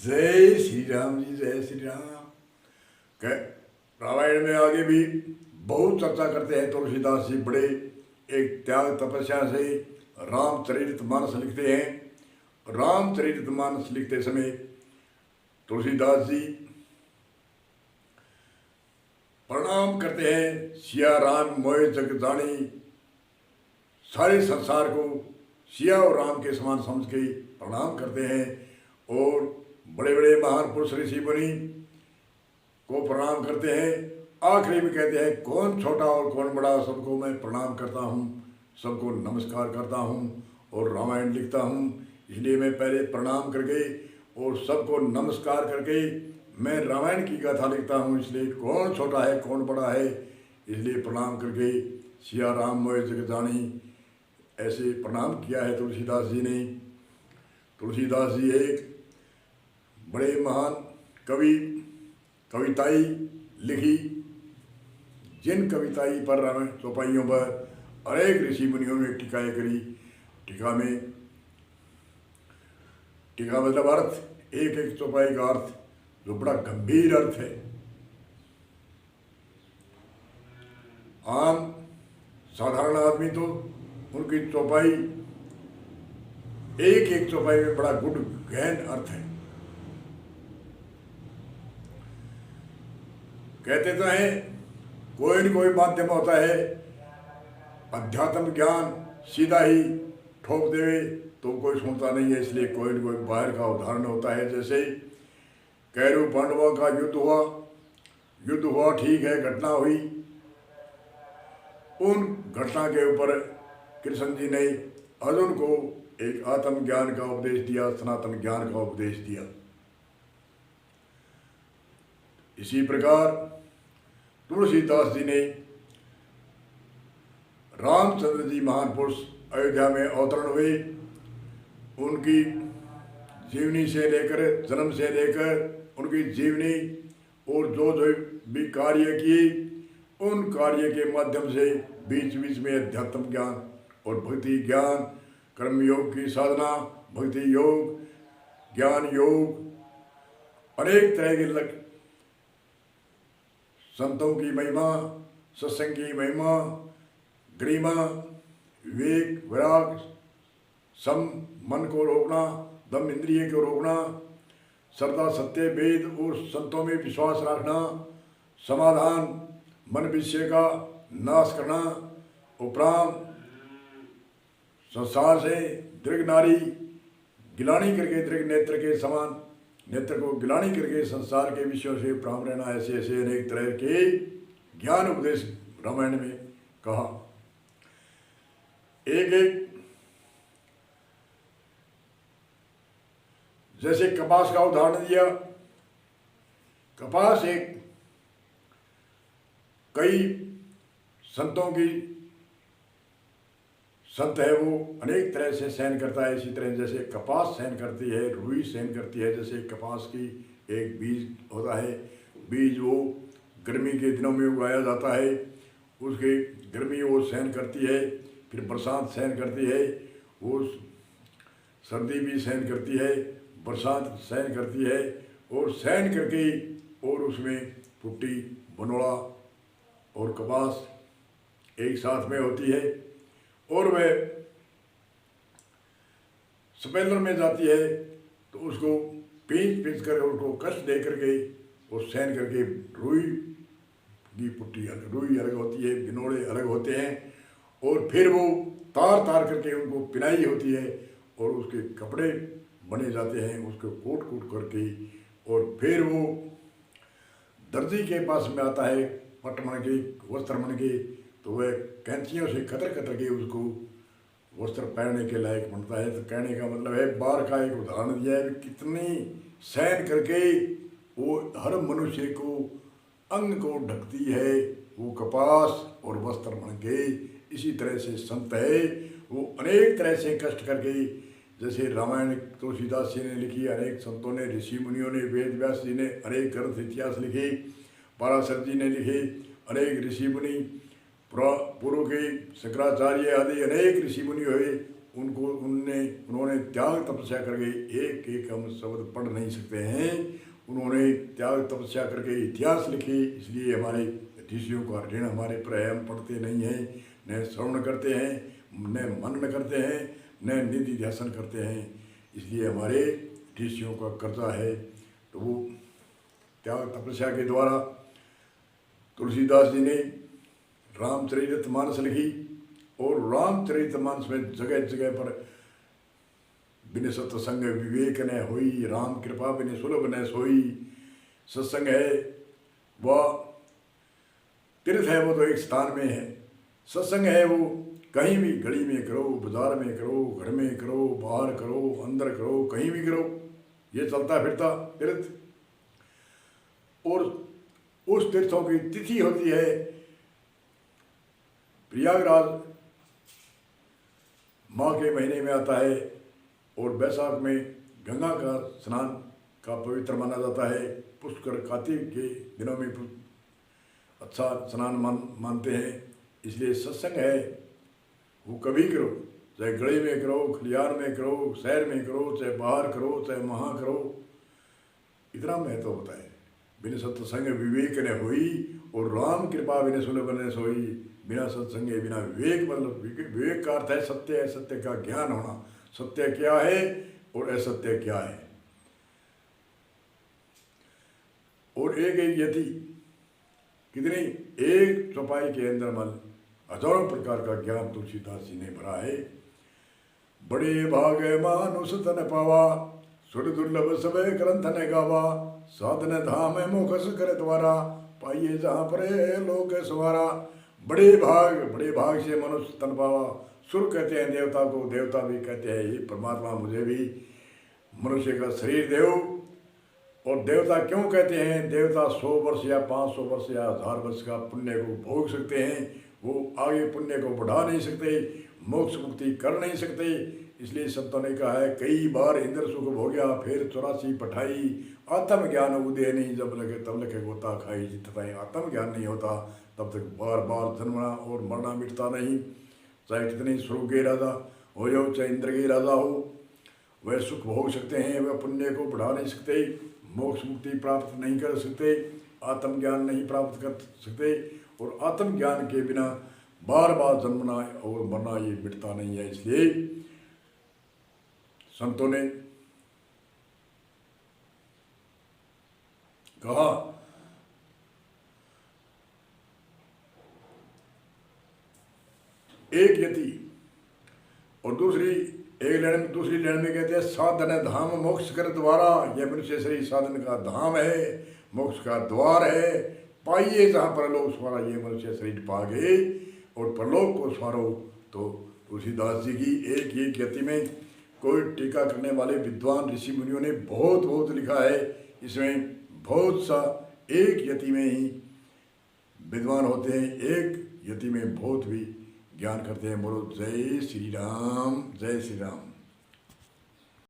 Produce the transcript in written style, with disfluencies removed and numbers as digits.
जय श्री राम जी, जय श्री राम। कह रामायण में आगे भी बहुत चर्चा करते हैं। तुलसीदास जी बड़े एक त्याग तपस्या से रामचरितमानस लिखते हैं। रामचरितमानस लिखते समय तुलसीदास जी प्रणाम करते हैं। सिया राम मोय जग जानी, सारे संसार को सिया और राम के समान समझ के प्रणाम करते हैं। और बड़े बड़े महान पुरुष ऋषि मुनि को प्रणाम करते हैं। आखिरी में कहते हैं कौन छोटा और कौन बड़ा, सबको मैं प्रणाम करता हूँ, सबको नमस्कार करता हूँ और रामायण लिखता हूँ। इसलिए मैं पहले प्रणाम करके और सबको नमस्कार करके मैं रामायण की गाथा लिखता हूँ। इसलिए कौन छोटा है कौन बड़ा है, इसलिए प्रणाम करके सिया राम मोय जग जानी, ऐसे प्रणाम किया है तुलसीदास जी ने। तुलसीदास जी एक बड़े महान कवि, कविताई लिखी, जिन कविताई पर चौपाइयों पर अनेक ऋषि मुनियों ने टीकाएँ करी। टीका में, टीका मतलब अर्थ, एक एक चौपाई का अर्थ जो बड़ा गंभीर अर्थ है। आम साधारण आदमी तो उनकी चौपाई, एक एक चौपाई में बड़ा गहन अर्थ है। कहते तो हैं कोई न कोई माध्यम होता है, अध्यात्म ज्ञान सीधा ही ठोक देवे तो कोई सुनता नहीं है, इसलिए कोई न कोई बाहर का उदाहरण होता है। जैसे कैरव पांडवों का युद्ध हुआ ठीक है, घटना हुई, उन घटना के ऊपर कृष्ण जी ने अर्जुन को एक आत्म ज्ञान का उपदेश दिया, सनातन ज्ञान का उपदेश दिया। इसी प्रकार तुलसीदास जी ने, रामचंद्र जी महान पुरुष अयोध्या में अवतरण हुए, उनकी जीवनी से लेकर, जन्म से लेकर उनकी जीवनी और जो जो भी कार्य किए, उन कार्य के माध्यम से बीच बीच में अध्यात्म ज्ञान और भक्ति ज्ञान, कर्म योग की साधना, भक्ति योग, ज्ञान योग, अनेक तरह के संतों की महिमा, सत्संग की महिमा, गरिमा, विवेक, वैराग, सम, मन को रोकना, दम इंद्रिय को रोकना, श्रद्धा, सत्य, वेद और संतों में विश्वास रखना, समाधान, मन विषय का नाश करना, उपरांत संसार से दीर्घ नारी गिलानी करके, दीर्घ नेत्र के समान नेत्र को गिलानी करके संसार के विषयों से उपराम रहना, ऐसे ऐसे अनेक तरह के ज्ञान उपदेश रामायण में कहा। एक एक जैसे कपास का उदाहरण दिया। कपास एक कई संतों की संत है, वो अनेक तरह से सहन करता है। इसी तरह जैसे कपास सहन करती है, रुई सहन करती है। जैसे कपास की एक बीज होता है, बीज वो गर्मी के दिनों में उगाया जाता है, उसकी गर्मी वो सहन करती है, फिर बरसात सहन करती है, वो सर्दी भी सहन करती है, बरसात सहन करती है, और सहन करके और उसमें पुट्टी, बनोड़ा और कपास एक साथ में होती है, और वह स्पेलर में जाती है तो उसको पींच कर उसको कष्ट दे करके और सहन करके रुई की पुट्टी अलग, रुई अलग होती है, बिनोड़े अलग होते हैं, और फिर वो तार तार करके उनको पिनाई होती है और उसके कपड़े बने जाते हैं, उसको कूट कूट करके, और फिर वो दर्जी के पास में आता है पट मन के, वस्त्र मन के, तो वह कैंचियों से कतर कतर के उसको वस्त्र पहनने के लायक बनता है। तो कहने का मतलब है, बार का एक उदाहरण दिया है, कितनी सहन करके वो हर मनुष्य को अंग को ढकती है वो कपास और वस्त्र बन के। इसी तरह से संत है, वो अनेक तरह से कष्ट करके, जैसे रामायण तुलसीदास जी ने लिखी, अनेक संतों ने, ऋषि मुनियों ने, वेद व्यास जी ने अनेक ग्रंथ इतिहास लिखे, पराशर जी ने लिखे, अनेक ऋषि मुनि पूर्व के शंकराचार्य आदि अनेक ऋषि मुनि हुए, उन्होंने त्याग तपस्या करके एक एक हम शब्द पढ़ नहीं सकते हैं। उन्होंने त्याग तपस्या करके इतिहास लिखी, इसलिए हमारे ऋषियों का ऋण हमारे पर है। हम पढ़ते नहीं हैं, न श्रवण करते हैं, न मनन करते हैं, न निधि ध्यान करते हैं, इसलिए हमारे ऋषियों का कर्जा है। तो वो त्याग तपस्या के द्वारा तुलसीदास जी ने रामचरितमानस लिखी, और रामचरितमानस में जगह जगह पर बिन सत्संग विवेक न होई, राम कृपा बिन सुलभ न सोई। सत्संग है वह तीर्थ है, वो तो एक स्थान में है। सत्संग है वो कहीं भी, गली में करो, बाजार में करो, घर में करो, बाहर करो, अंदर करो, कहीं भी करो, ये चलता फिरता तीर्थ। और उस तीर्थों की तिथि होती है प्रयागराज, माह के महीने में आता है, और वैशाख में गंगा का स्नान का पवित्र माना जाता है। पुष्कर कार्तिक के दिनों में अच्छा स्नान मानते हैं। इसलिए सत्संग है वो कभी करो, चाहे गली में करो, खलियार में करो, शहर में करो, चाहे बाहर करो, चाहे वहाँ करो, इतना महत्व होता है। बिन सत्संग विवेक न होई, और राम कृपा बिन सुलभ न सोई। बिना सत्संग बिना विवेक, मतलब विवेक का अर्थ है सत्य है, सत्य का ज्ञान होना, सत्य क्या है और असत्य क्या है। और एक एक यति कितनी, एक चौपाई के अंदर मन हजारों प्रकार का ज्ञान तुलसीदास जी ने भरा है। बड़े भाग मानुष तन पावा, सुर दुर्लभ सब ग्रंथ न गावा। साधन धाम मोखस कर द्वारा, पाइए जहाँ पर लोक सवारा। बड़े भाग से मनुष्य तन पावा। सुर कहते हैं देवता को, देवता भी कहते हैं ये परमात्मा मुझे भी मनुष्य का शरीर देव। और देवता क्यों कहते हैं, देवता 100 वर्ष या 500 वर्ष या 1000 वर्ष का पुण्य को भोग सकते हैं, वो आगे पुण्य को बढ़ा नहीं सकते, मोक्ष मुक्ति कर नहीं सकते। इसलिए संतों ने कहा है, कई बार इंद्र सुख भोग्या, फिर 84 पठाई। आत्म ज्ञान उदय नहीं, जब लगे तब लगे गोता खाई। जितना आत्म ज्ञान नहीं होता तब तक बार बार जन्मना और मरना मिटता नहीं। चाहे कितने स्वर्ग के राजा हो जाओ, चाहे इंद्र के राजा हो, वह सुख भोग सकते हैं, वह पुण्य को बढ़ा नहीं सकते, मोक्ष मुक्ति प्राप्त नहीं कर सकते, आत्मज्ञान नहीं प्राप्त कर सकते। और आत्मज्ञान के बिना बार बार जन्मना और मरना ये मिटता नहीं है। इसलिए संतों ने कहा, एक यति और दूसरी लाइन में कहते हैं, साधन धाम मोक्ष कर द्वारा। यह मनुष्य शरीर साधन का धाम है, मोक्ष का द्वार है। पाइए जहाँ परलोक स्वारा, ये मनुष्य शरीर पा गए और परलोक को स्वारो। तो तुलसीदास जी की एक एक यति में कोई टीका करने वाले विद्वान ऋषि मुनियों ने बहुत लिखा है। इसमें बहुत सा एक यति में ही विद्वान होते हैं, एक यति में बहुत भी ज्ञान करते हैं। बोलो जय श्री राम, जय श्री राम।